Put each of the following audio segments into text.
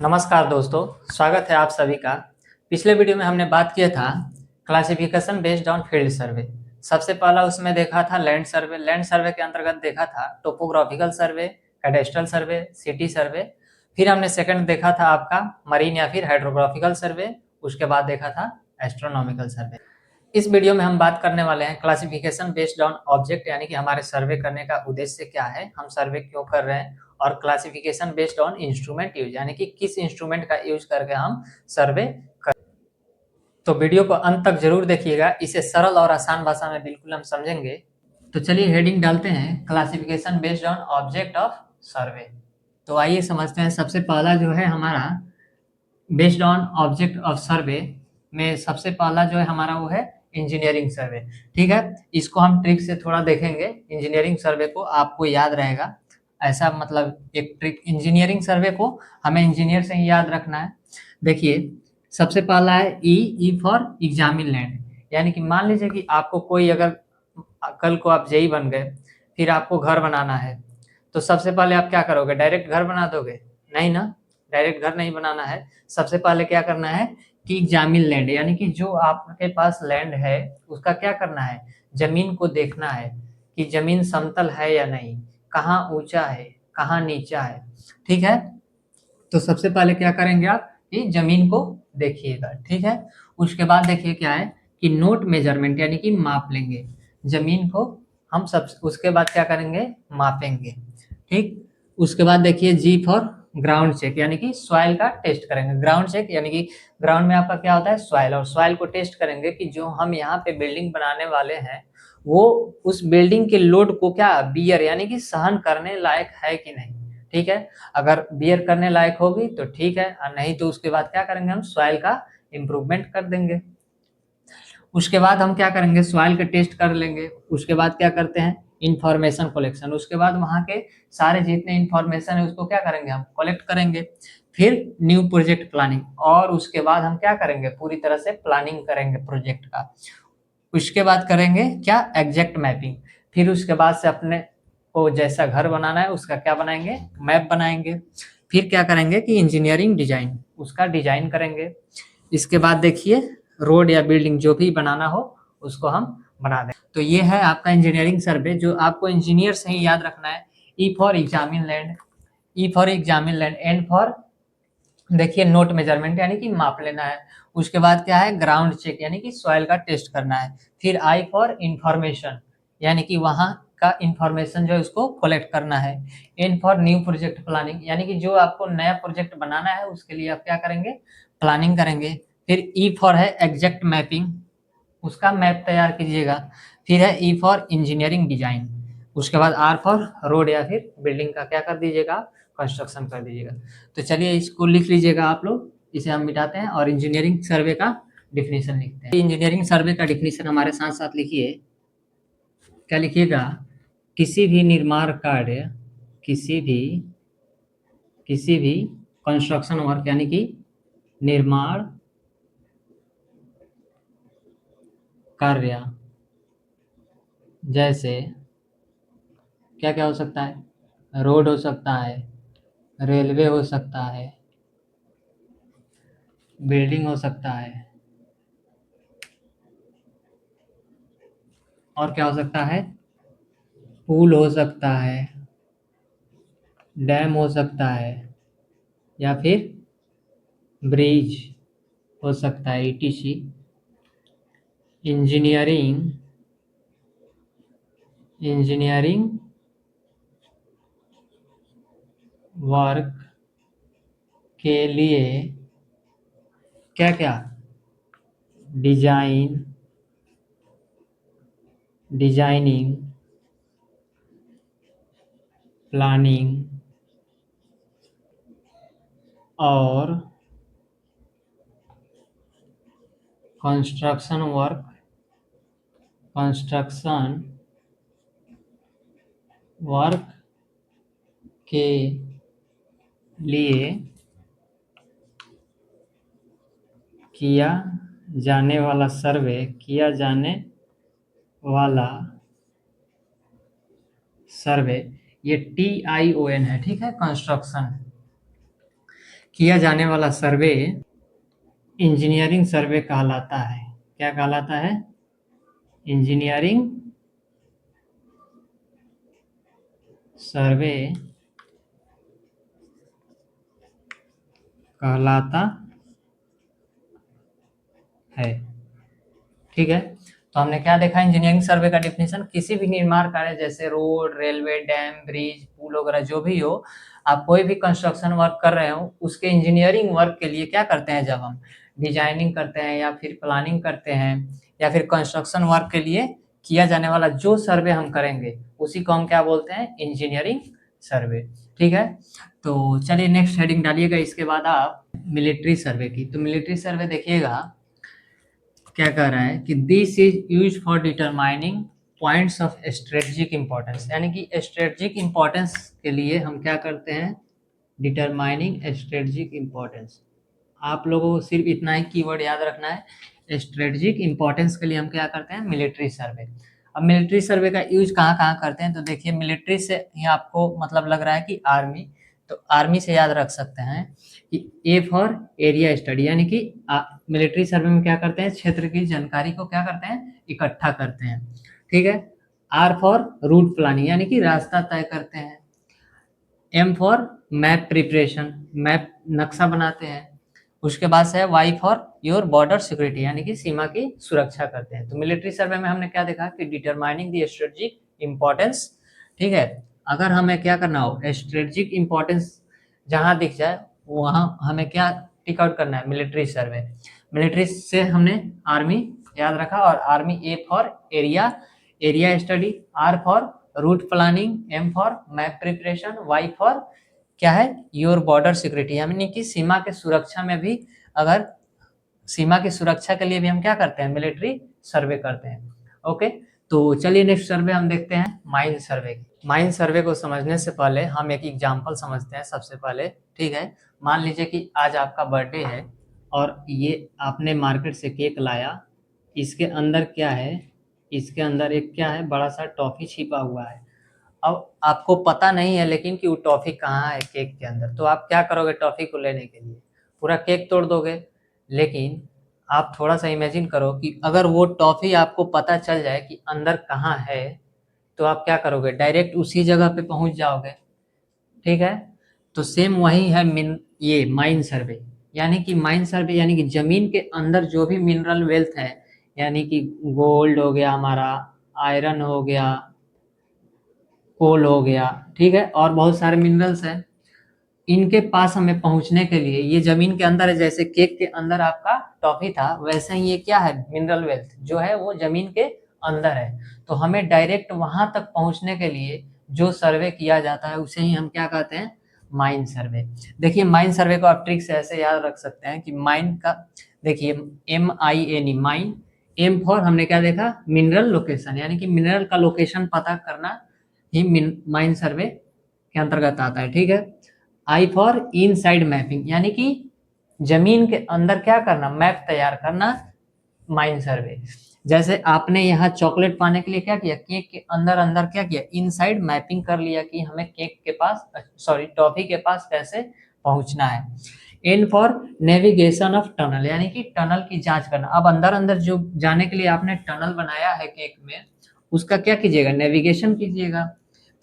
नमस्कार दोस्तों, स्वागत है आप सभी का। पिछले वीडियो में हमने बात किया था classification based on field survey. सबसे पहला उसमें देखा था लैंड सर्वे। लैंड सर्वे के अंतर्गत देखा था टोपोग्राफिकल सर्वे, कैडेस्ट्रल सर्वे, सिटी सर्वे। फिर हमने सेकंड देखा था आपका मरीन या फिर हाइड्रोग्राफिकल सर्वे। उसके बाद देखा था एस्ट्रोनॉमिकल सर्वे। इस वीडियो में हम बात करने वाले हैं क्लासिफिकेशन बेस्ड ऑन ऑब्जेक्ट, यानी कि हमारे सर्वे करने का उद्देश्य क्या है, हम सर्वे क्यों कर रहे हैं, और classification based on instrument use, यानी कि किस इंस्ट्रूमेंट का यूज करके हम सर्वे कर। तो वीडियो को अंत तक जरूर देखिएगा, इसे सरल और आसान भाषा में बिल्कुल हम समझेंगे। तो चलिए हेडिंग डालते हैं, classification based on object of सर्वे। तो आइए समझते हैं। सबसे पहला जो है हमारा बेस्ड ऑन ऑब्जेक्ट ऑफ सर्वे में सबसे पहला जो है हमारा वो है इंजीनियरिंग सर्वे। ठीक है, इसको हम ट्रिक से थोड़ा देखेंगे। इंजीनियरिंग सर्वे को आपको याद रहेगा, ऐसा मतलब एक ट्रिक इंजीनियरिंग सर्वे को हमें इंजीनियर से ही याद रखना है। देखिए, सबसे पहला है ई फॉर एग्जामिन लैंड, यानी कि मान लीजिए कि आपको कोई अगर कल को आप जेई बन गए, फिर आपको घर बनाना है, तो सबसे पहले आप क्या करोगे? डायरेक्ट घर बना दोगे? नहीं ना, डायरेक्ट घर नहीं बनाना है। सबसे पहले क्या करना है कि एग्जामिन लैंड, यानी कि जो आपके पास लैंड है उसका क्या करना है, जमीन को देखना है कि जमीन समतल है या नहीं, कहाँ ऊंचा है, कहाँ नीचा है। ठीक है, तो सबसे पहले क्या करेंगे आप कि जमीन को देखिएगा। ठीक है, उसके बाद देखिए क्या है कि नोट मेजरमेंट, यानी कि माप लेंगे जमीन को। हम सब उसके बाद क्या करेंगे, मापेंगे। ठीक, उसके बाद देखिए जी फॉर ग्राउंड चेक, यानी कि सॉइल का टेस्ट करेंगे। ग्राउंड चेक यानी कि ग्राउंड में आपका क्या होता है, सॉइल, और सॉइल को टेस्ट करेंगे कि जो हम यहाँ पे बिल्डिंग बनाने वाले हैं वो उस बिल्डिंग के लोड को क्या बियर, यानी कि सहन करने लायक है कि नहीं। ठीक है, अगर बियर करने लायक होगी तो ठीक है, और नहीं तो उसके बाद क्या करेंगे, हम सॉइल का इम्प्रूवमेंट कर देंगे। उसके बाद हम क्या करेंगे, सॉइल का टेस्ट कर लेंगे। उसके बाद क्या करते हैं, इंफॉर्मेशन कलेक्शन। उसके बाद वहाँ के सारे जितने इंफॉर्मेशन है उसको क्या करेंगे, हम कलेक्ट करेंगे। फिर न्यू प्रोजेक्ट प्लानिंग, और उसके बाद हम क्या करेंगे, पूरी तरह से प्लानिंग करेंगे प्रोजेक्ट का। उसके बाद करेंगे क्या, एग्जैक्ट मैपिंग। फिर उसके बाद से अपने को जैसा घर बनाना है उसका क्या बनाएंगे, मैप बनाएंगे। फिर क्या करेंगे कि इंजीनियरिंग डिजाइन, उसका डिजाइन करेंगे। इसके बाद देखिए रोड या बिल्डिंग जो भी बनाना हो उसको हम बना दें। तो ये है आपका इंजीनियरिंग सर्वे, जो आपको इंजीनियर से ही याद रखना है। E for examine land, E for examine land, N for देखिए नोट मेजरमेंट, यानी कि माप लेना है। उसके बाद क्या है, ग्राउंड चेक, यानी कि सॉइल का टेस्ट करना है। फिर आई फॉर इंफॉर्मेशन, यानी कि वहाँ का इंफॉर्मेशन जो है उसको कलेक्ट करना है। N for new project planning, यानी कि जो आपको नया प्रोजेक्ट बनाना है उसके लिए आप क्या करेंगे, प्लानिंग करेंगे। फिर ई फॉर है एग्जैक्ट मैपिंग, उसका मैप तैयार कीजिएगा। फिर है ई फॉर इंजीनियरिंग डिजाइन। उसके बाद आर फॉर रोड या फिर बिल्डिंग का क्या कर दीजिएगा, कंस्ट्रक्शन कर दीजिएगा। तो चलिए इसको लिख लीजिएगा आप लोग, इसे हम मिटाते हैं और इंजीनियरिंग सर्वे का डिफिनीशन लिखते हैं। इंजीनियरिंग सर्वे का डिफिनीशन हमारे साथ साथ लिखिए। क्या लिखिएगा, किसी भी निर्माण कार्य, किसी भी कंस्ट्रक्शन वर्क, यानी कि निर्माण कार्य, जैसे क्या क्या हो सकता है, रोड हो सकता है, रेलवे हो सकता है, बिल्डिंग हो सकता है, और क्या हो सकता है, पुल हो सकता है, डैम हो सकता है, या फिर ब्रिज हो सकता है, ईटीसी। इंजीनियरिंग इंजीनियरिंग वर्क के लिए क्या क्या, डिजाइन डिजाइनिंग, प्लानिंग और कंस्ट्रक्शन वर्क के लिए किया जाने वाला सर्वे, ये TION है। ठीक है, कंस्ट्रक्शन किया जाने वाला सर्वे इंजीनियरिंग सर्वे कहलाता है। क्या कहलाता है? इंजीनियरिंग सर्वे कहलाता है। ठीक है, तो हमने क्या देखा? इंजीनियरिंग सर्वे का डेफिनेशन, किसी भी निर्माण कार्य जैसे रोड, रेलवे, डैम, ब्रिज, पुल वगैरह जो भी हो, आप कोई भी कंस्ट्रक्शन वर्क कर रहे हो, उसके इंजीनियरिंग वर्क के लिए क्या करते हैं? जब हम डिजाइनिंग करते हैं या फिर प्लानिंग करते हैं या फिर कंस्ट्रक्शन वर्क के लिए किया जाने वाला जो सर्वे हम करेंगे उसी को हम क्या बोलते हैं? इंजीनियरिंग सर्वे। ठीक है, तो चलिए नेक्स्ट हेडिंग डालिएगा इसके बाद आप मिलिट्री सर्वे की। तो मिलिट्री सर्वे देखिएगा क्या कह रहा है कि this is use for determining points of strategic importance, यानी कि स्ट्रेटजिक इंपॉर्टेंस के लिए हम क्या करते हैं? Determining strategic importance. आप लोगों को सिर्फ इतना ही कीवर्ड याद रखना है, स्ट्रेटजिक इंपॉर्टेंस के लिए हम क्या करते हैं? मिलिट्री सर्वे। अब मिलिट्री सर्वे का यूज कहाँ कहाँ करते हैं? तो देखिए, मिलिट्री से ही आपको मतलब लग रहा है कि आर्मी, तो आर्मी से याद रख सकते हैं कि ए फॉर एरिया स्टडी, यानी कि मिलिट्री सर्वे में क्या करते हैं? क्षेत्र की जानकारी को क्या करते हैं? इकट्ठा करते हैं। ठीक है, आर फॉर रूट प्लानिंग, यानी कि रास्ता तय करते हैं। M for map preparation, map नक्शा बनाते हैं। उसके बाद से है Y for your border security, यानी कि सीमा की सुरक्षा करते हैं। तो मिलिट्री सर्वे में हमने क्या देखा कि डिटरमाइनिंग द स्ट्रेटजिक इंपॉर्टेंस। ठीक है, अगर हमें क्या करना हो, स्ट्रेटजिक इंपॉर्टेंस जहां दिख जाए वहां हमें क्या टिक आउट करना है? मिलिट्री सर्वे। मिलिट्री से हमने आर्मी याद रखा, और army A for area, area study, R for route planning, M for map preparation, Y for क्या है? योर बॉर्डर सिक्योरिटी, यानी कि सीमा के सुरक्षा में भी, अगर सीमा की सुरक्षा के लिए भी हम क्या करते हैं? मिलिट्री सर्वे करते हैं। ओके, तो चलिए नेक्स्ट सर्वे हम देखते हैं, माइन सर्वे। माइन सर्वे को समझने से पहले हम एक एग्जांपल समझते हैं सबसे पहले। ठीक है, मान लीजिए कि आज आपका बर्थडे है और ये आपने मार्केट से केक लाया, इसके अंदर क्या है? इसके अंदर एक क्या है? बड़ा सा टॉफी छिपा हुआ है। अब आपको पता नहीं है लेकिन कि वो टॉफी कहाँ है केक के अंदर, तो आप क्या करोगे? टॉफी को लेने के लिए पूरा केक तोड़ दोगे। लेकिन आप थोड़ा सा इमेजिन करो कि अगर वो टॉफी आपको पता चल जाए कि अंदर कहाँ है, तो आप क्या करोगे? डायरेक्ट उसी जगह पे पहुंच जाओगे। ठीक है, तो सेम वही है ये माइन सर्वे। यानी कि माइन सर्वे यानी कि जमीन के अंदर जो भी मिनरल वेल्थ है, यानी कि गोल्ड हो गया हमारा, आयरन हो गया, कोल हो गया, ठीक है, और बहुत सारे मिनरल्स हैं, इनके पास हमें पहुंचने के लिए, ये जमीन के अंदर है, जैसे केक के अंदर आपका टॉफी था, वैसे ही ये क्या है? मिनरल वेल्थ जो है वो जमीन के अंदर है। तो हमें डायरेक्ट वहां तक पहुंचने के लिए जो सर्वे किया जाता है उसे ही हम क्या कहते हैं? माइन सर्वे। देखिए, माइन सर्वे को आप ट्रिक से ऐसे याद रख सकते हैं कि माइन का, देखिए MINE, माइन, एम फॉर हमने क्या देखा? मिनरल लोकेशन, यानी कि मिनरल का लोकेशन पता करना ही माइन सर्वे के अंतर्गत आता है। ठीक है, आई फॉर इनसाइड मैपिंग, यानी कि जमीन के अंदर क्या करना? मैप तैयार करना, माइन सर्वे। जैसे आपने यहाँ चॉकलेट पाने के लिए क्या किया? केक के अंदर अंदर क्या किया? इनसाइड मैपिंग कर लिया कि हमें केक के पास, सॉरी टॉफी के पास कैसे पहुंचना है। N for navigation of tunnel, यानी कि टनल की जांच करना। अब अंदर अंदर जो जाने के लिए आपने टनल बनाया है केक में, उसका क्या कीजिएगा? नेविगेशन कीजिएगा।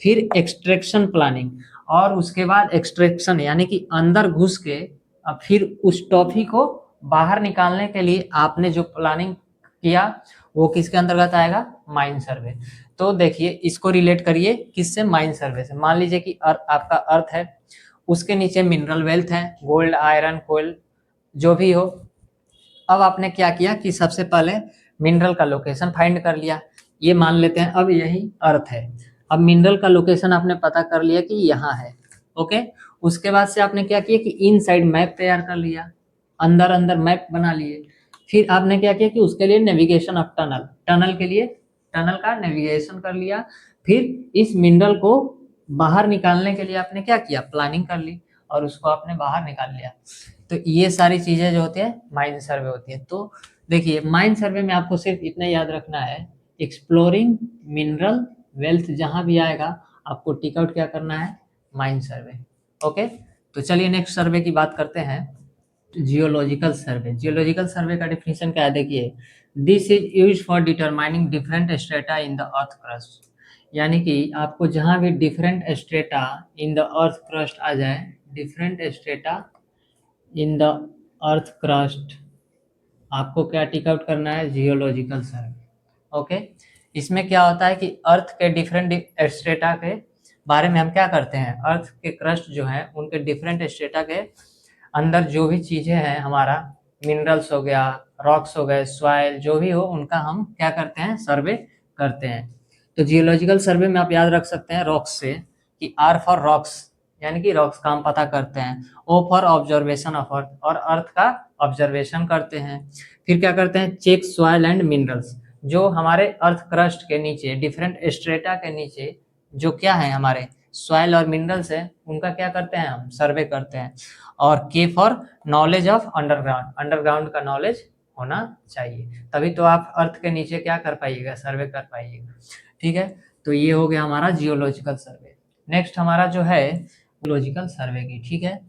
फिर एक्सट्रैक्शन प्लानिंग, और उसके बाद एक्सट्रैक्शन यानी कि अंदर घुस के अब फिर उस टॉफी को बाहर निकालने के लिए आपने जो प्लानिंग किया वो किसके अंतर्गत आएगा? माइन सर्वे। तो देखिए, इसको रिलेट करिए किससे? माइन सर्वे से। मान लीजिए कि आपका अर्थ है, उसके नीचे मिनरल वेल्थ है, गोल्ड, आयरन, कोयल जो भी हो। अब आपने क्या किया कि सबसे पहले मिनरल का लोकेशन फाइंड कर लिया, ये मान लेते हैं अब यही अर्थ है। अब मिनरल का लोकेशन आपने पता कर लिया कि यहाँ है। ओके, उसके बाद से आपने क्या किया कि इनसाइड मैप तैयार कर लिया, अंदर अंदर मैप बना लिए। फिर आपने क्या किया कि उसके लिए नेविगेशन ऑफ टनल, टनल के लिए टनल का नेविगेशन कर लिया। फिर इस मिनरल को बाहर निकालने के लिए आपने क्या किया? प्लानिंग कर ली और उसको आपने बाहर निकाल लिया। तो ये सारी चीजें जो होती है माइन सर्वे होती है। तो देखिए, माइन सर्वे में आपको सिर्फ इतना याद रखना है, एक्सप्लोरिंग मिनरल वेल्थ जहां भी आएगा आपको टिक आउट क्या करना है? माइन सर्वे। ओके, तो चलिए नेक्स्ट सर्वे की बात करते हैं। जियोलॉजिकल सर्वे, जियोलॉजिकल सर्वे का डिफिनेशन क्या है देखिए, this is use for determining different strata in the earth crust. यानी कि आपको जहां भी different strata in the earth crust आ जाए, different strata in the earth crust, आपको क्या टिक आउट करना है, जियोलॉजिकल सर्वे। ओके, इसमें क्या होता है कि अर्थ के डिफरेंट स्ट्रेटा के बारे में हम क्या करते हैं, अर्थ के क्रस्ट जो है उनके डिफरेंट स्ट्रेटा के अंदर जो भी चीजें हैं, हमारा मिनरल्स हो गया, रॉक्स हो गए, सॉइल जो भी हो, उनका हम क्या करते हैं, सर्वे करते हैं। तो जियोलॉजिकल सर्वे में आप याद रख सकते हैं रॉक्स से कि आर फॉर रॉक्स, यानी कि रॉक्स का हम पता करते हैं, O for observation of earth, और अर्थ का ऑब्जर्वेशन करते हैं। फिर क्या करते हैं, चेक सॉइल एंड मिनरल्स, जो हमारे अर्थ क्रस्ट के नीचे डिफरेंट स्ट्रेटा के नीचे जो क्या है हमारे सॉइल और मिनरल्स है, उनका क्या करते हैं, हम सर्वे करते हैं। और के for knowledge of underground, underground का नॉलेज होना चाहिए, तभी तो आप अर्थ के नीचे क्या कर पाइएगा, सर्वे कर पाइएगा। ठीक है, तो ये हो गया हमारा जियोलॉजिकल सर्वे। नेक्स्ट हमारा जो है जियोलॉजिकल सर्वे की, ठीक है।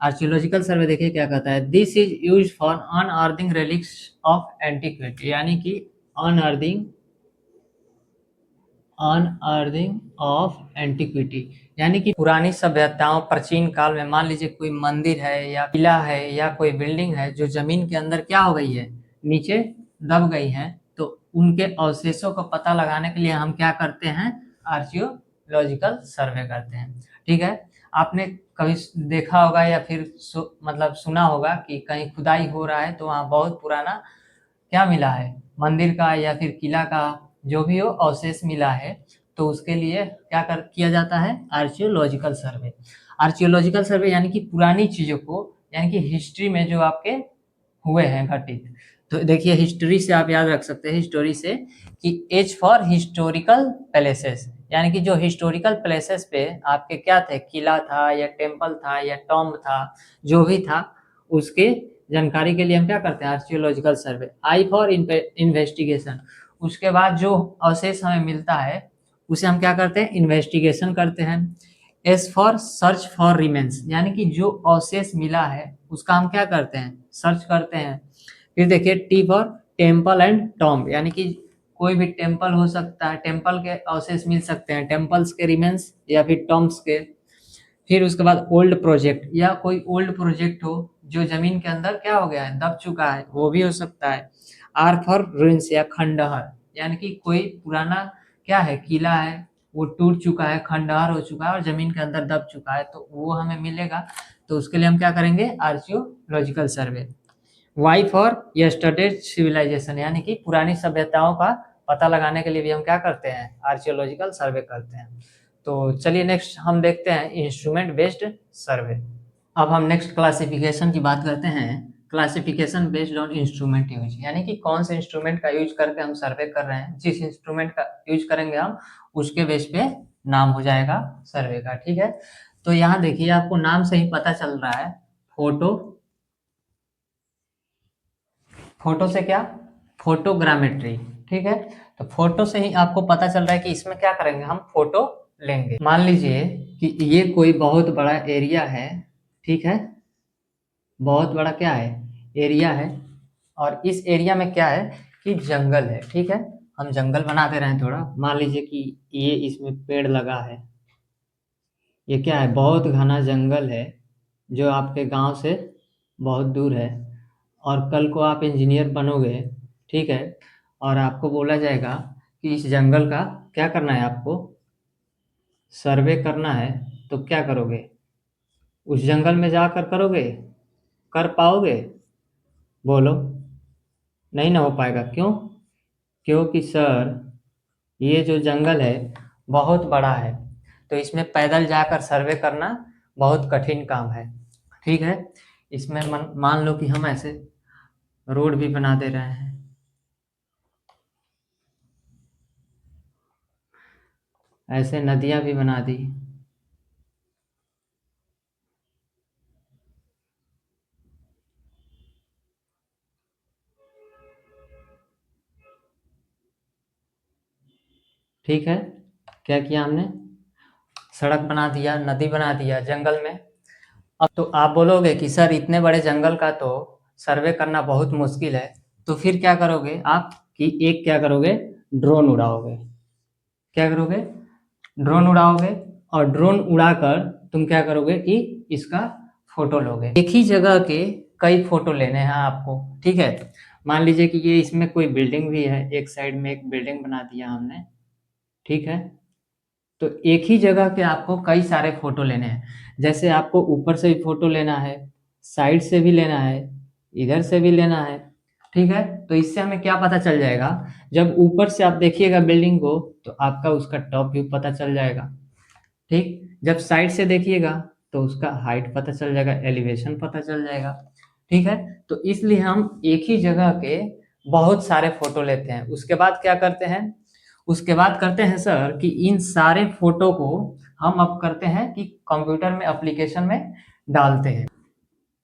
आर्कियोलॉजिकल सर्वे देखिए क्या कहता है, this is use for unearthing relics of antiquity, यानी कि अनअर्थिंग, अनअर्थिंग ऑफ एंटीक्विटी, यानी कि पुरानी सभ्यताओं, प्राचीन काल में मान लीजिए कोई मंदिर है या किला है या कोई बिल्डिंग है जो जमीन के अंदर क्या हो गई है, नीचे दब गई है, तो उनके अवशेषों का पता लगाने के लिए हम क्या करते हैं, आर्कियोलॉजिकल सर्वे करते हैं। ठीक है, आपने कभी देखा होगा या फिर मतलब सुना होगा कि कहीं खुदाई हो रहा है तो वहाँ बहुत पुराना क्या मिला है, मंदिर का या फिर किला का जो भी हो अवशेष मिला है, तो उसके लिए क्या कर किया जाता है, आर्कियोलॉजिकल सर्वे। आर्कियोलॉजिकल सर्वे यानी कि पुरानी चीजों को, यानी कि हिस्ट्री में जो आपके हुए हैं घटित, तो देखिए हिस्ट्री से आप याद रख सकते हैं, हिस्टोरी से कि एच फॉर हिस्टोरिकल प्लेसेस, यानी कि जो हिस्टोरिकल प्लेसेस पे आपके क्या थे, किला था या टेम्पल था या टॉम्ब था, जो भी था, उसके जानकारी के लिए हम क्या करते हैं, archaeological survey. I for investigation, उसके बाद जो अवशेष हमें मिलता है उसे हम क्या करते हैं, इन्वेस्टिगेशन करते हैं। S for search for remains, यानी कि जो अवशेष मिला है उसका हम क्या करते हैं, सर्च करते हैं। फिर देखिए T for temple and tomb, यानी कि कोई भी टेम्पल हो सकता है, टेम्पल के अवशेष मिल सकते हैं, टेम्पल्स के रिमेन्स या फिर टॉम्ब्स के। फिर उसके बाद ओल्ड प्रोजेक्ट, या कोई ओल्ड प्रोजेक्ट हो जो जमीन के अंदर क्या हो गया है, दब चुका है, वो भी हो सकता है। आर फॉर रुइंस या खंडहर, यानी कि कोई पुराना क्या है, किला है, वो टूट चुका है, खंडहर हो चुका है और जमीन के अंदर दब चुका है, तो वो हमें मिलेगा, तो उसके लिए हम क्या करेंगे, archaeological survey. Y for yesterday's civilization, यानी कि पुरानी सभ्यताओं का पता लगाने के लिए भी हम क्या करते हैं, आर्कियोलॉजिकल सर्वे करते हैं। तो चलिए नेक्स्ट हम देखते हैं इंस्ट्रूमेंट बेस्ड सर्वे। अब हम नेक्स्ट क्लासिफिकेशन की बात करते हैं, classification based on instrument use, यानी कि कौन से इंस्ट्रूमेंट का यूज करके हम सर्वे कर रहे हैं, जिस इंस्ट्रूमेंट का यूज करेंगे हम उसके बेस पे नाम हो जाएगा सर्वे का। ठीक है, तो यहाँ देखिए आपको नाम से ही पता चल रहा है, फोटो, फोटो से क्या, फोटोग्रामेट्री। ठीक है, तो फोटो से ही आपको पता चल रहा है कि इसमें क्या करेंगे, हम फोटो लेंगे। मान लीजिए कि ये कोई बहुत बड़ा एरिया है, ठीक है, बहुत बड़ा क्या है, एरिया है, और इस एरिया में क्या है कि जंगल है। ठीक है, हम जंगल बना दे रहे हैं थोड़ा, मान लीजिए कि ये इसमें पेड़ लगा है, ये क्या है, बहुत घना जंगल है जो आपके गांव से बहुत दूर है, और कल को आप इंजीनियर बनोगे, ठीक है, और आपको बोला जाएगा कि इस जंगल का क्या करना है, आपको सर्वे करना है, तो क्या करोगे, उस जंगल में जाकर करोगे, कर पाओगे, बोलो, नहीं ना हो पाएगा, क्यों, क्योंकि सर ये जो जंगल है बहुत बड़ा है, तो इसमें पैदल जाकर सर्वे करना बहुत कठिन काम है। ठीक है, इसमें मान लो कि हम ऐसे रोड भी बना दे रहे हैं, ऐसे नदियां भी बना दी, ठीक है, क्या किया हमने, सड़क बना दिया, नदी बना दिया जंगल में, अब तो आप बोलोगे कि सर इतने बड़े जंगल का तो सर्वे करना बहुत मुश्किल है, तो फिर क्या करोगे आप कि एक क्या करोगे, ड्रोन उड़ाओगे। क्या करोगे, ड्रोन उड़ाओगे, और ड्रोन उड़ाकर तुम क्या करोगे कि इसका फोटो लोगे। एक ही जगह के कई फोटो लेने हैं आपको, ठीक है। मान लीजिए कि ये इसमें कोई बिल्डिंग भी है, एक साइड में एक बिल्डिंग बना दिया हमने, ठीक है। तो एक ही जगह के आपको कई सारे फोटो लेने हैं। जैसे आपको ऊपर से भी फोटो लेना है, साइड से भी लेना है, इधर से भी लेना है, ठीक है। तो इससे हमें क्या पता चल जाएगा, जब ऊपर से आप देखिएगा बिल्डिंग को तो आपका उसका टॉप व्यू पता चल जाएगा, ठीक। जब साइड से देखिएगा तो उसका हाइट पता चल जाएगा, एलिवेशन पता चल जाएगा, ठीक है। तो इसलिए हम एक ही जगह के बहुत सारे फोटो लेते हैं। उसके बाद क्या करते हैं, उसके बाद करते हैं सर कि इन सारे फोटो को हम अब करते हैं कि कंप्यूटर में एप्लीकेशन में डालते हैं।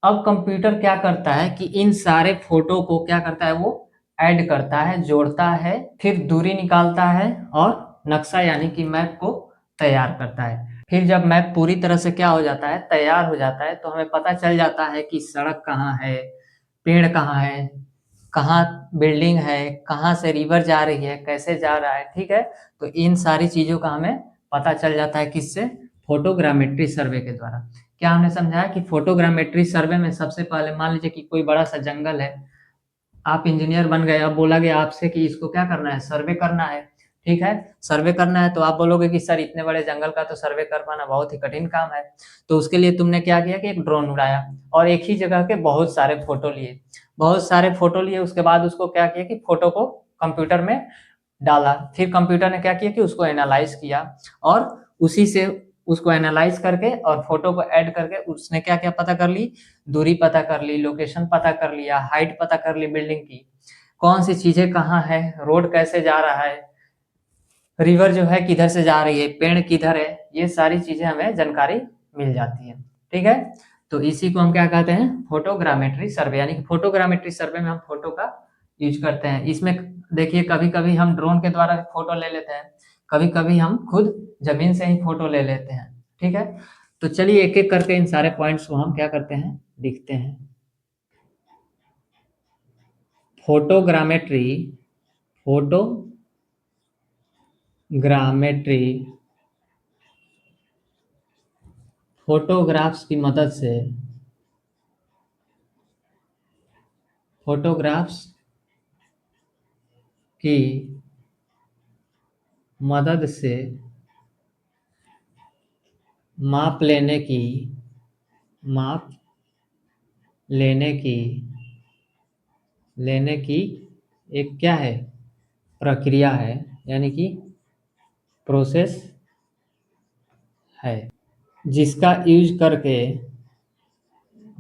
अब कंप्यूटर क्या करता है कि इन सारे फोटो को क्या करता है, वो ऐड करता है, जोड़ता है, फिर दूरी निकालता है और नक्शा यानी कि मैप को तैयार करता है। फिर जब मैप पूरी तरह से क्या हो जाता है, तैयार हो जाता है, तो हमें पता चल जाता है कि सड़क कहाँ है, पेड़ कहाँ है, कहाँ बिल्डिंग है, कहाँ से रिवर जा रही है, कैसे जा रहा है, ठीक है। तो इन सारी चीज़ों का हमें पता चल जाता है किससे, फोटोग्रामेट्री सर्वे के द्वारा। क्या हमने समझा है कि फोटोग्रामेट्री सर्वे में सबसे पहले मान लीजिए कि कोई बड़ा सा जंगल है, आप इंजीनियर बन गए, अब बोला गया आपसे कि इसको क्या करना है, सर्वे करना है, ठीक है। सर्वे करना है तो आप बोलोगे कि सर इतने बड़े जंगल का तो सर्वे कर पाना बहुत ही कठिन काम है। तो उसके लिए तुमने क्या किया कि एक ड्रोन उड़ाया और एक ही जगह के बहुत सारे फोटो लिए, बहुत सारे फोटो लिए। उसके बाद उसको क्या किया कि फोटो को कंप्यूटर में डाला, फिर कंप्यूटर ने क्या किया कि उसको एनालाइज किया, और उसी से उसको एनालाइज करके और फोटो को ऐड करके उसने क्या क्या पता कर ली, दूरी पता कर ली, लोकेशन पता कर लिया, हाइट पता कर ली बिल्डिंग की, कौन सी चीजें कहाँ है, रोड कैसे जा रहा है, रिवर जो है किधर से जा रही है, पेड़ किधर है, ये सारी चीजें हमें जानकारी मिल जाती है, ठीक है। तो इसी को हम क्या कहते हैं, फोटोग्रामेट्री सर्वे। यानी कि फोटोग्रामेट्री सर्वे में हम फोटो का यूज करते हैं। इसमें देखिए कभी कभी हम ड्रोन के द्वारा फोटो ले लेते हैं, कभी कभी हम खुद जमीन से ही फोटो ले लेते हैं, ठीक है। तो चलिए एक एक करके इन सारे पॉइंट्स को हम क्या करते हैं, लिखते हैं। फोटोग्रामेट्री, फोटोग्रामेट्री फोटोग्राफ्स की मदद से, फोटोग्राफ्स की मदद से माप लेने की, माप लेने की, लेने की एक क्या है, प्रक्रिया है, यानी कि प्रोसेस है, जिसका यूज करके,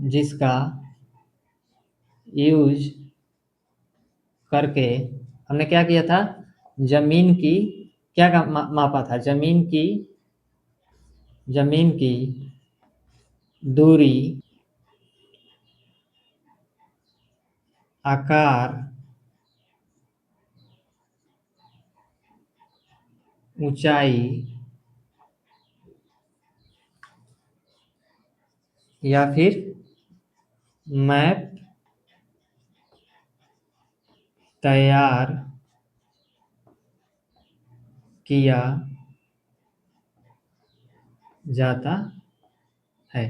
जिसका यूज करके हमने क्या किया था, जमीन की क्या मापा था, जमीन की दूरी, आकार, ऊंचाई या फिर मैप तैयार किया जाता है।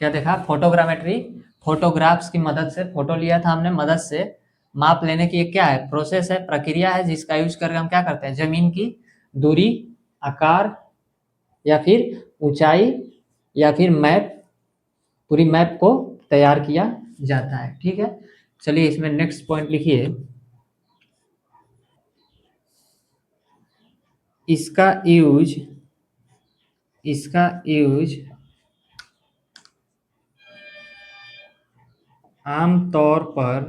क्या देखा, फोटोग्रामेट्री, फोटोग्राफ्स की मदद से फोटो लिया था हमने, मदद से माप लेने की एक क्या है, प्रोसेस है, प्रक्रिया है, जिसका यूज करके हम क्या करते हैं, जमीन की दूरी, आकार या फिर ऊंचाई या फिर मैप, पूरी मैप को तैयार किया जाता है, ठीक है। चलिए इसमें नेक्स्ट पॉइंट लिखिए, इसका यूज, इसका यूज आमतौर पर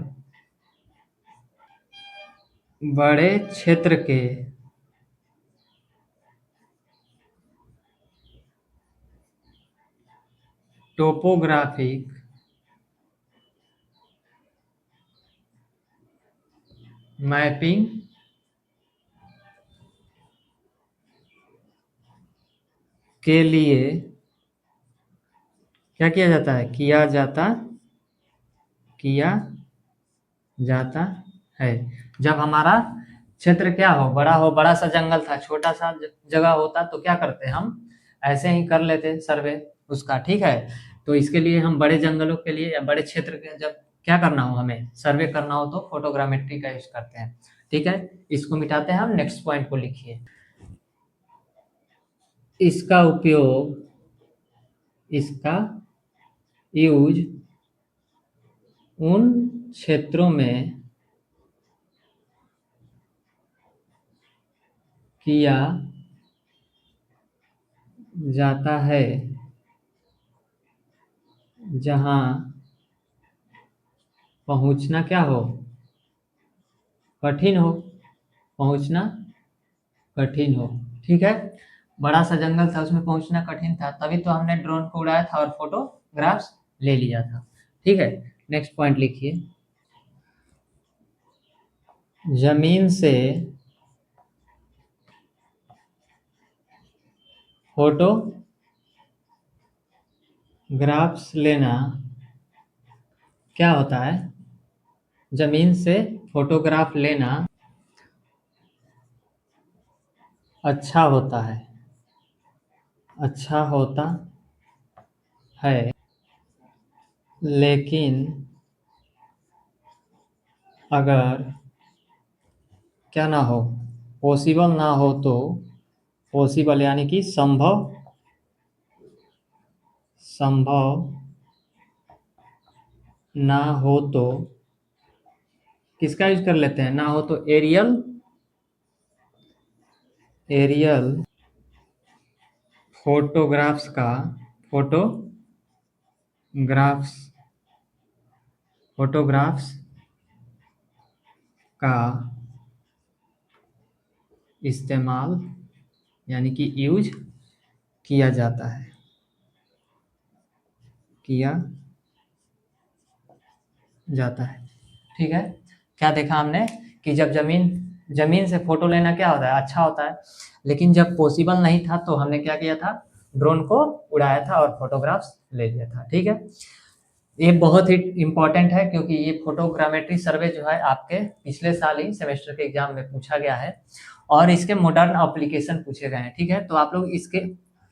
बड़े क्षेत्र के टोपोग्राफिक मैपिंग के लिए क्या किया जाता है, किया जाता है। जब हमारा क्षेत्र क्या हो, बड़ा सा जंगल था, छोटा सा जगह होता तो क्या करते हम, ऐसे ही कर लेते सर्वे उसका, ठीक है। तो इसके लिए हम बड़े जंगलों के लिए या बड़े क्षेत्र के जब क्या करना हो, हमें सर्वे करना हो तो फोटोग्रामेट्री का यूज करते हैं, ठीक है। इसको मिटाते हैं हम, नेक्स्ट पॉइंट को लिखिए। इसका उपयोग, इसका यूज उन क्षेत्रों में किया जाता है जहां पहुंचना क्या हो, कठिन हो, पहुंचना कठिन हो, ठीक है। बड़ा सा जंगल था, उसमें पहुंचना कठिन था, तभी तो हमने ड्रोन को उड़ाया था और फोटोग्राफ्स ले लिया था, ठीक है। नेक्स्ट पॉइंट लिखिए। जमीन से फोटोग्राफ्स लेना क्या होता है, जमीन से फोटोग्राफ लेना अच्छा होता है, अच्छा होता है, लेकिन अगर क्या ना हो, पॉसिबल ना हो तो, पॉसिबल यानी कि संभव, संभव ना हो तो किसका यूज कर लेते हैं, ना हो तो एरियल, एरियल फोटोग्राफ्स का, फोटोग्राफ्स, फोटोग्राफ्स का इस्तेमाल यानी कि यूज किया जाता है, किया जाता है, ठीक है। क्या देखा हमने कि जब जमीन जमीन से फोटो लेना क्या होता है, अच्छा होता है, लेकिन जब पॉसिबल नहीं था तो हमने क्या किया था, ड्रोन को उड़ाया था और फोटोग्राफ्स ले लिया था, ठीक है। ये बहुत ही इम्पोर्टेंट है क्योंकि ये फोटोग्रामेट्री सर्वे जो है आपके पिछले साल ही सेमेस्टर के एग्जाम में पूछा गया है और इसके मॉडर्न एप्लीकेशन पूछे गए हैं, ठीक है। तो आप लोग इसके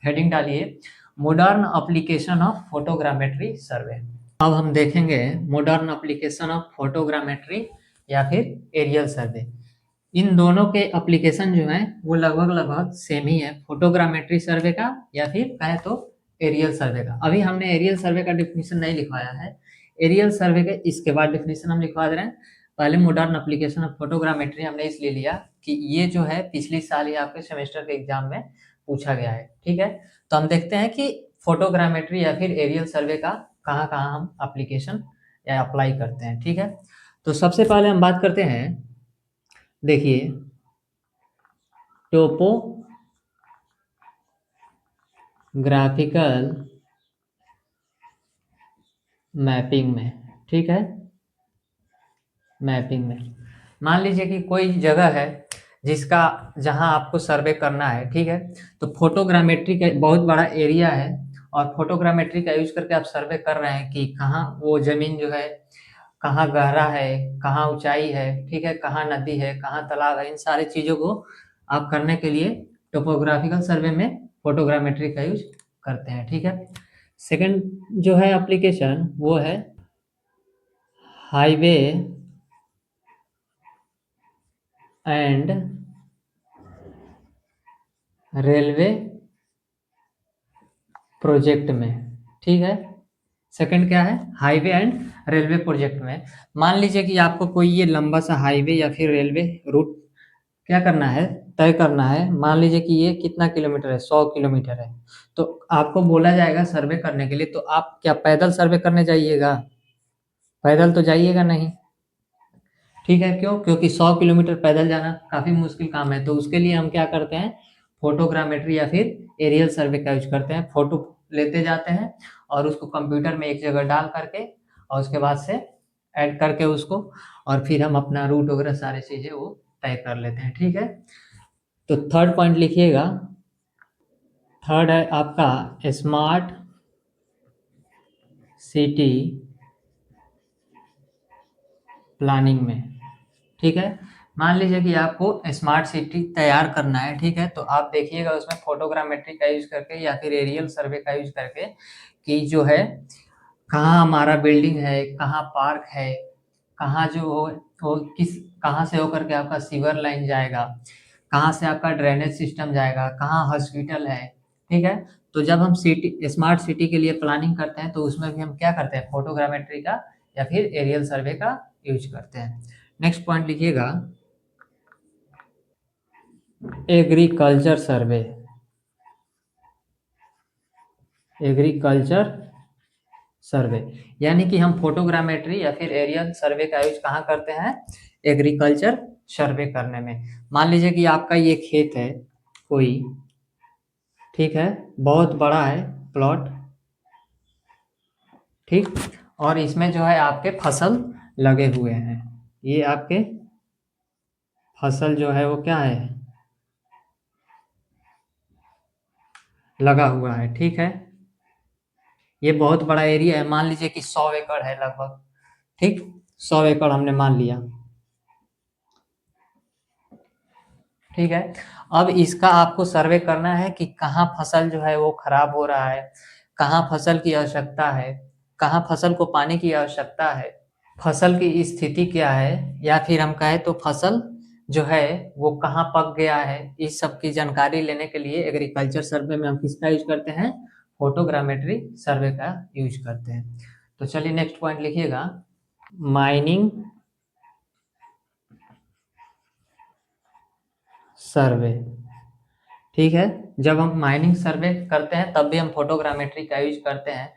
हेडिंग डालिए, मॉडर्न एप्लीकेशन ऑफ फोटोग्रामेट्री सर्वे। अब हम देखेंगे मॉडर्न एप्लीकेशन ऑफ फोटोग्रामेट्री या फिर एरियल सर्वे। इन दोनों के एप्लीकेशन जो हैं वो लगभग लगभग सेम ही है, फोटोग्रामेट्री सर्वे का या फिर कहे तो एरियल सर्वे का। अभी हमने एरियल सर्वे का डिफिनीशन नहीं लिखवाया है, एरियल सर्वे के इसके बाद डिफिनीशन हम लिखवा दे रहे हैं। पहले मॉडर्न एप्लीकेशन ऑफ फोटोग्रामेट्री हमने इसलिए लिया कि ये जो है पिछली साल ही आपके सेमेस्टर के एग्जाम में पूछा गया है, ठीक है। तो हम देखते हैं कि फोटोग्रामेट्री या फिर एरियल सर्वे का कहाँ कहाँ हम एप्लीकेशन या अप्लाई करते हैं, ठीक है। तो सबसे पहले हम बात करते हैं, देखिए टोपोग्राफिकल मैपिंग में, ठीक है। मैपिंग में मान लीजिए कि कोई जगह है जिसका जहां आपको सर्वे करना है, ठीक है। तो फोटोग्रामेट्री का बहुत बड़ा एरिया है और फोटोग्रामेट्री का यूज करके आप सर्वे कर रहे हैं कि कहाँ वो जमीन जो है, कहाँ गहरा है, कहाँ ऊंचाई है, ठीक है, कहाँ नदी है, कहाँ तालाब है, इन सारी चीज़ों को आप करने के लिए टोपोग्राफिकल सर्वे में फोटोग्रामेट्री का यूज करते हैं, ठीक है। सेकंड जो है एप्लीकेशन वो है हाईवे एंड रेलवे प्रोजेक्ट में, ठीक है। सेकंड क्या है, हाईवे एंड रेलवे प्रोजेक्ट में। मान लीजिए कि आपको कोई ये लंबा सा हाईवे या फिर रेलवे रूट क्या करना है, तय करना है। मान लीजिए कि ये कितना किलोमीटर है, 100 किलोमीटर है। तो आपको बोला जाएगा सर्वे करने के लिए, तो आप क्या पैदल सर्वे करने जाइएगा, पैदल तो जाइएगा नहीं, ठीक है। क्यों, क्योंकि 100 किलोमीटर पैदल जाना काफ़ी मुश्किल काम है। तो उसके लिए हम क्या करते हैं, फोटोग्रामेट्री या फिर एरियल सर्वे का यूज करते हैं। फोटो लेते जाते हैं और उसको कंप्यूटर में एक जगह डाल करके और उसके बाद से ऐड करके उसको, और फिर हम अपना रूट वगैरह सारी चीज़ें वो तय कर लेते हैं, ठीक है। तो थर्ड पॉइंट लिखिएगा, थर्ड है आपका स्मार्ट सिटी प्लानिंग में, ठीक है। मान लीजिए कि आपको स्मार्ट सिटी तैयार करना है, ठीक है, तो आप देखिएगा उसमें फोटोग्रामेट्री का यूज करके या फिर एरियल सर्वे का यूज करके कि जो है कहाँ हमारा बिल्डिंग है, कहाँ पार्क है, कहाँ जो हो वो किस कहाँ से होकर के आपका सीवर लाइन जाएगा, कहाँ से आपका ड्रेनेज सिस्टम जाएगा, कहाँ हॉस्पिटल है, ठीक है। तो जब हम सिटी स्मार्ट सिटी के लिए प्लानिंग करते हैं तो उसमें भी हम क्या करते हैं, फोटोग्रामेट्री का या फिर एरियल सर्वे का यूज करते हैं। नेक्स्ट पॉइंट लिखिएगा, एग्रीकल्चर सर्वे। एग्रीकल्चर सर्वे यानी कि हम फोटोग्रामेट्री या फिर एरियल सर्वे का यूज कहाँ करते हैं, एग्रीकल्चर सर्वे करने में। मान लीजिए कि आपका ये खेत है कोई, ठीक है, बहुत बड़ा है प्लॉट, ठीक, और इसमें जो है आपके फसल लगे हुए हैं, ये आपके फसल जो है वो क्या है, लगा हुआ है, ठीक है। ये बहुत बड़ा एरिया है, मान लीजिए कि 100 एकड़ है लगभग, ठीक, 100 एकड़ हमने मान लिया, ठीक है। अब इसका आपको सर्वे करना है कि कहाँ फसल जो है वो खराब हो रहा है, कहाँ फसल की आवश्यकता है, कहाँ फसल को पानी की आवश्यकता है, फसल की स्थिति क्या है, या फिर हम कहें तो फसल जो है वो कहाँ पक गया है। इस सब की जानकारी लेने के लिए एग्रीकल्चर सर्वे में हम किसका यूज करते हैं, फोटोग्रामेट्री सर्वे का यूज करते हैं। तो चलिए नेक्स्ट पॉइंट लिखिएगा, माइनिंग सर्वे, ठीक है। जब हम माइनिंग सर्वे करते हैं तब भी हम फोटोग्रामेट्री का यूज करते हैं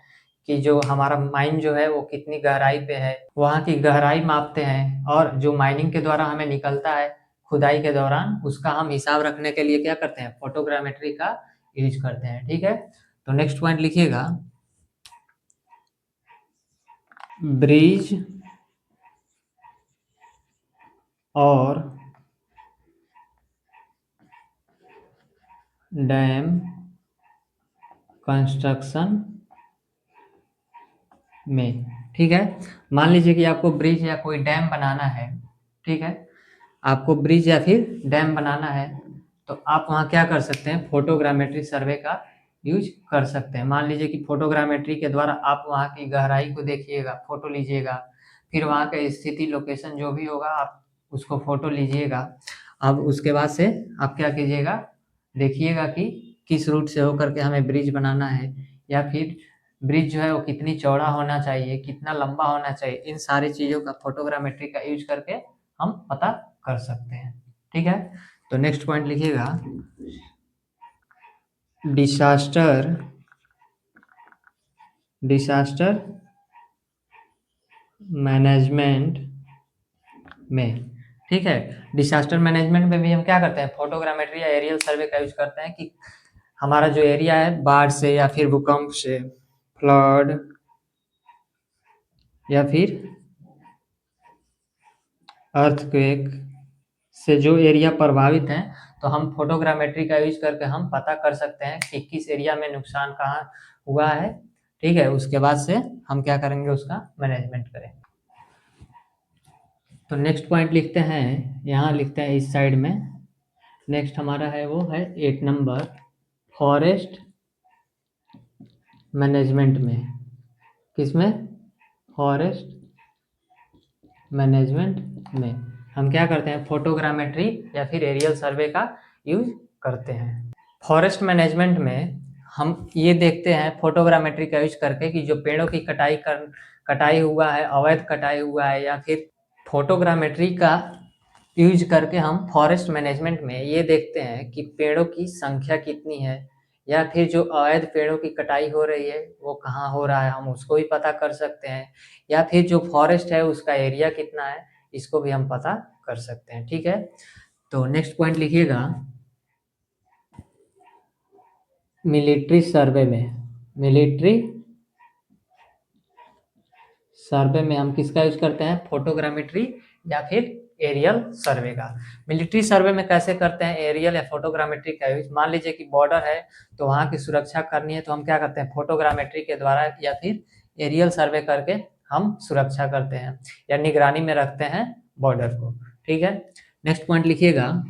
कि जो हमारा माइन जो है वो कितनी गहराई पे है, वहाँ की गहराई मापते हैं, और जो माइनिंग के द्वारा हमें निकलता है खुदाई के दौरान उसका हम हिसाब रखने के लिए क्या करते हैं, फोटोग्रामेट्री का यूज करते हैं, ठीक है। तो नेक्स्ट पॉइंट लिखिएगा, ब्रिज और डैम कंस्ट्रक्शन में, ठीक है। मान लीजिए कि आपको ब्रिज या कोई डैम बनाना है, ठीक है, आपको ब्रिज या फिर डैम बनाना है, तो आप वहाँ क्या कर सकते हैं, फोटोग्रामेट्री सर्वे का यूज कर सकते हैं। मान लीजिए कि फोटोग्रामेट्री के द्वारा आप वहाँ की गहराई को देखिएगा, फोटो लीजिएगा, फिर वहाँ का स्थिति लोकेशन जो भी होगा आप उसको फोटो लीजिएगा। अब उसके बाद से आप क्या कीजिएगा, देखिएगा कि किस रूट से होकर के हमें ब्रिज बनाना है, या फिर ब्रिज जो है वो कितनी चौड़ा होना चाहिए, कितना लंबा होना चाहिए, इन सारी चीज़ों का फोटोग्रामेट्री का यूज करके हम पता कर सकते हैं, ठीक है। तो नेक्स्ट पॉइंट लिखिएगा, डिसास्टर डिसास्टर मैनेजमेंट में, ठीक है। डिसास्टर मैनेजमेंट में भी हम क्या करते हैं, फोटोग्रामेट्री या एरियल सर्वे का यूज करते हैं कि हमारा जो एरिया है बाढ़ से या फिर भूकंप से, फ्लड या फिर अर्थक्वेक से जो एरिया प्रभावित है, तो हम फोटोग्रामेट्री का यूज करके हम पता कर सकते हैं कि किस एरिया में नुकसान कहाँ हुआ है, ठीक है। उसके बाद से हम क्या करेंगे, उसका मैनेजमेंट करेंगे। तो नेक्स्ट पॉइंट लिखते हैं, यहाँ लिखते हैं इस साइड में, नेक्स्ट हमारा है वो है 8 नंबर, फॉरेस्ट मैनेजमेंट में। किसमें, फॉरेस्ट मैनेजमेंट में हम क्या करते हैं, फोटोग्रामेट्री या फिर एरियल सर्वे का यूज करते हैं। फॉरेस्ट मैनेजमेंट में हम ये देखते हैं फोटोग्रामेट्री का यूज करके कि जो पेड़ों की कटाई हुआ है, अवैध कटाई हुआ है, या फिर फोटोग्रामेट्री का यूज करके हम फॉरेस्ट मैनेजमेंट में ये देखते हैं कि पेड़ों की संख्या कितनी है, या फिर जो अवैध पेड़ों की कटाई हो रही है वो कहाँ हो रहा है, हम उसको भी पता कर सकते हैं, या फिर जो फॉरेस्ट है उसका एरिया कितना है, इसको भी हम पता कर सकते हैं, ठीक है। तो नेक्स्ट पॉइंट लिखिएगा, मिलिट्री सर्वे में। मिलिट्री सर्वे में हम किसका यूज करते हैं, फोटोग्रामेट्री या फिर एरियल सर्वे का। मिलिट्री सर्वे में कैसे करते हैं, एरियल या फोटोग्रामेट्री का यूज। मान लीजिए कि बॉर्डर है तो वहाँ की सुरक्षा करनी है, तो हम क्या करते हैं, फोटोग्रामेट्री के द्वारा या फिर एरियल सर्वे करके हम सुरक्षा करते हैं या निगरानी में रखते हैं बॉर्डर को। ठीक है, नेक्स्ट पॉइंट लिखिएगा,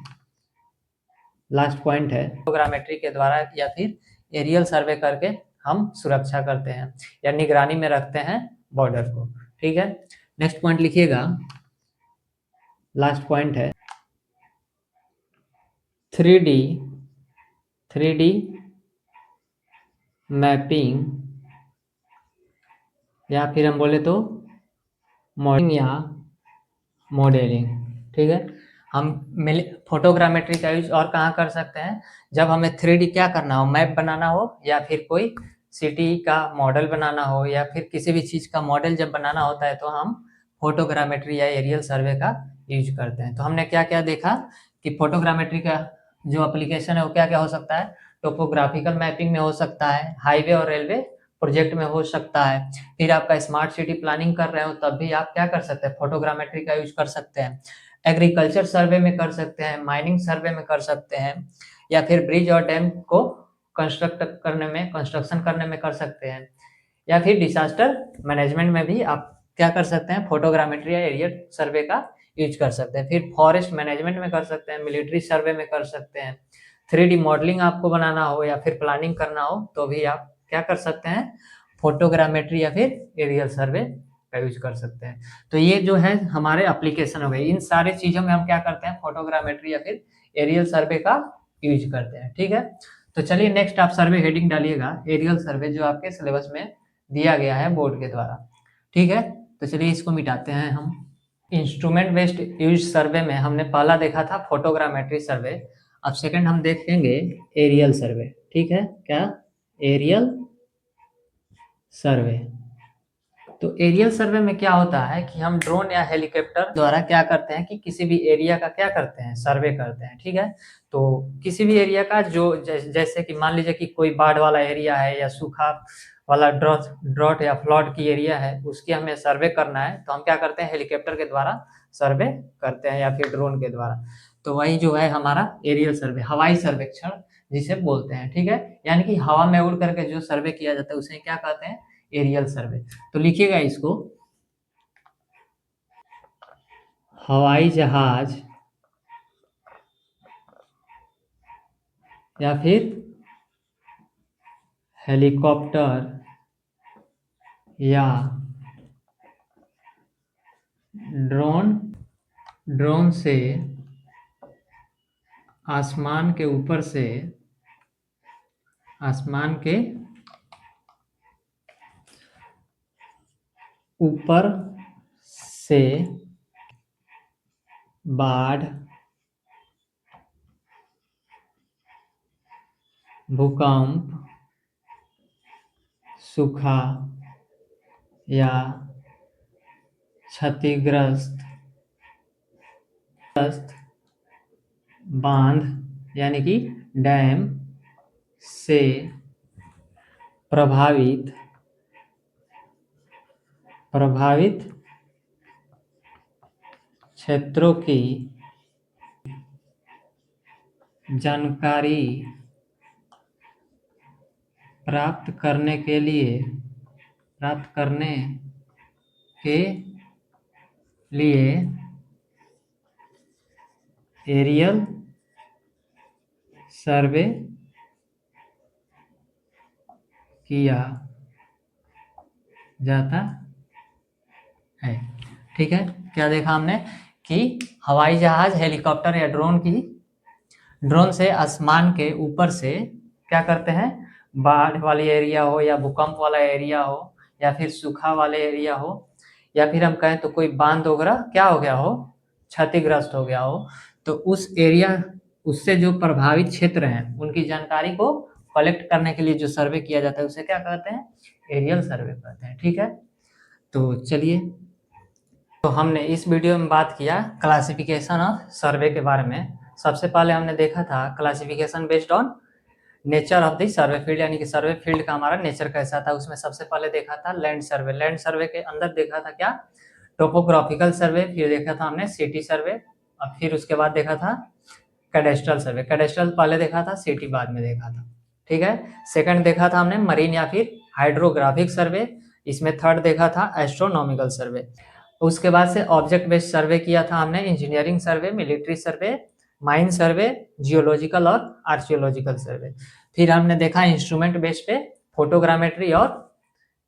लास्ट पॉइंट है, फोटोग्रामेट्री के द्वारा या फिर एरियल सर्वे करके हम सुरक्षा करते हैं या निगरानी में रखते हैं बॉर्डर को। ठीक है, नेक्स्ट पॉइंट लिखिएगा, लास्ट पॉइंट है 3D मैपिंग या फिर हम बोले तो मॉडलिंग या मॉडलिंग। ठीक है, हम फोटोग्रामेट्री का यूज और कहाँ कर सकते हैं, जब हमें 3D क्या करना हो, मैप बनाना हो या फिर कोई सिटी का मॉडल बनाना हो या फिर किसी भी चीज़ का मॉडल जब बनाना होता है तो हम फोटोग्रामेट्री या एरियल सर्वे का यूज करते हैं। तो हमने क्या क्या देखा कि फोटोग्रामेट्री का जो एप्लीकेशन है वो क्या क्या हो सकता है, टोपोग्राफिकल मैपिंग में हो सकता है, हाईवे और रेलवे प्रोजेक्ट में हो सकता है, फिर आपका स्मार्ट सिटी प्लानिंग कर रहे हो तब भी आप क्या कर सकते हैं, फोटोग्रामेट्री का यूज कर सकते हैं, एग्रीकल्चर सर्वे में कर सकते हैं, माइनिंग सर्वे में कर सकते हैं, या फिर ब्रिज और डैम को कंस्ट्रक्शन करने में कर सकते हैं, या फिर डिजास्टर मैनेजमेंट में भी आप क्या कर सकते हैं, फोटोग्रामेट्री या एरियल सर्वे का यूज कर सकते हैं, फिर फॉरेस्ट मैनेजमेंट में कर सकते हैं, मिलिट्री सर्वे में कर सकते हैं, 3D मॉडलिंग आपको बनाना हो या फिर प्लानिंग करना हो तो भी आप क्या कर सकते हैं, फोटोग्रामेट्री या फिर एरियल सर्वे का यूज कर सकते हैं। तो ये जो है हमारे एप्लीकेशन हो गए, इन सारी चीजों में हम क्या करते हैं, फोटोग्रामेट्री या फिर एरियल सर्वे का यूज करते हैं। ठीक है, तो चलिए नेक्स्ट आप सर्वे हेडिंग डालिएगा, एरियल सर्वे जो आपके सिलेबस में दिया गया है बोर्ड के द्वारा। ठीक है, तो चलिए इसको मिटाते हैं हम। इंस्ट्रूमेंट बेस्ड यूज सर्वे में हमने पहला देखा था फोटोग्रामेट्री सर्वे, अब सेकंड हम देखेंगे एरियल सर्वे। ठीक है, क्या, एरियल सर्वे। तो एरियल सर्वे में क्या होता है कि हम ड्रोन या हेलीकॉप्टर द्वारा क्या करते हैं कि किसी भी एरिया का क्या करते हैं, सर्वे करते हैं। ठीक है, तो किसी भी एरिया का जो जैसे कि मान लीजिए कि कोई बाढ़ वाला एरिया है या सूखा वाला ड्रॉट या फ्लड की एरिया है, उसकी हमें सर्वे करना है तो हम क्या करते हैं, हेलीकॉप्टर के द्वारा सर्वे करते हैं या फिर ड्रोन के द्वारा। तो वही जो है हमारा एरियल सर्वे, हवाई सर्वेक्षण जिसे बोलते हैं। ठीक है, यानी कि हवा में उड़ करके जो सर्वे किया जाता है उसे क्या कहते हैं, एरियल सर्वे। तो लिखिएगा इसको, हवाई जहाज या फिर हेलीकॉप्टर या ड्रोन से आसमान के ऊपर से, आसमान के ऊपर से बाढ़, भूकंप, सूखा या क्षतिग्रस्त बांध यानी कि डैम से प्रभावित क्षेत्रों की जानकारी प्राप्त करने के लिए एरियल सर्वे किया जाता है। ठीक है, क्या देखा हमने कि हवाई जहाज, हेलीकॉप्टर या ड्रोन से आसमान के ऊपर से क्या करते हैं, बाढ़ वाली एरिया हो या भूकंप वाला एरिया हो या फिर सूखा वाले एरिया हो या फिर हम कहें तो कोई बांध वगैरह क्या हो गया हो, क्षतिग्रस्त हो गया हो, तो उस एरिया, उससे जो प्रभावित क्षेत्र हैं उनकी जानकारी को कलेक्ट करने के लिए जो सर्वे किया जाता है उसे क्या कहते हैं, एरियल सर्वे कहते हैं। ठीक है, तो चलिए, तो हमने इस वीडियो में बात किया क्लासिफिकेशन ऑफ सर्वे के बारे में। सबसे पहले हमने देखा था classification based on nature of the survey field, यानी कि सर्वे फील्ड का हमारा नेचर कैसा था। उसमें सबसे पहले देखा था लैंड सर्वे, लैंड सर्वे के अंदर देखा था क्या, टोपोग्राफिकल सर्वे, फिर देखा था हमने सिटी सर्वे, और फिर उसके बाद देखा था कैडेस्ट्रल सर्वे। कैडेस्ट्रल पहले देखा था, सिटी बाद में देखा था। ठीक है, सेकंड देखा था हमने मरीन या फिर हाइड्रोग्राफिक सर्वे, इसमें थर्ड देखा था एस्ट्रोनॉमिकल सर्वे। उसके बाद से ऑब्जेक्ट बेस्ड सर्वे किया था हमने, इंजीनियरिंग सर्वे, मिलिट्री सर्वे, माइन सर्वे, जियोलॉजिकल और आर्कियोलॉजिकल सर्वे। फिर हमने देखा इंस्ट्रूमेंट बेस्ड पे फोटोग्रामेट्री और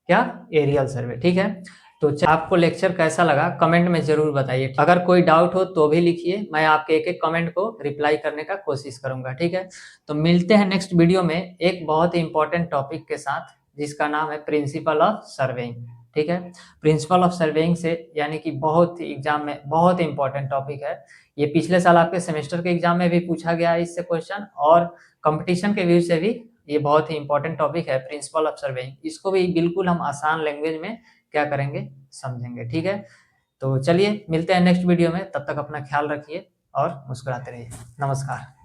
क्या एरियल सर्वे। ठीक है, तो आपको लेक्चर कैसा लगा कमेंट में जरूर बताइए। अगर कोई डाउट हो तो भी लिखिए, मैं आपके एक एक कमेंट को रिप्लाई करने का कोशिश करूंगा। ठीक है, तो मिलते हैं नेक्स्ट वीडियो में एक बहुत ही इंपॉर्टेंट टॉपिक के साथ, जिसका नाम है प्रिंसिपल ऑफ सर्वेइंग। ठीक है, प्रिंसिपल ऑफ सर्वेइंग से यानी कि बहुत ही एग्जाम में बहुत ही इंपॉर्टेंट टॉपिक है ये। पिछले साल आपके सेमेस्टर के एग्जाम में भी पूछा गया है इससे क्वेश्चन, और कंपटीशन के व्यू से भी ये बहुत ही इंपॉर्टेंट टॉपिक है प्रिंसिपल ऑफ सर्वेइंग। इसको भी बिल्कुल हम आसान लैंग्वेज में क्या करेंगे, समझेंगे। ठीक है, तो चलिए मिलते हैं नेक्स्ट वीडियो में, तब तक अपना ख्याल रखिए और मुस्कुराते रहिए। नमस्कार।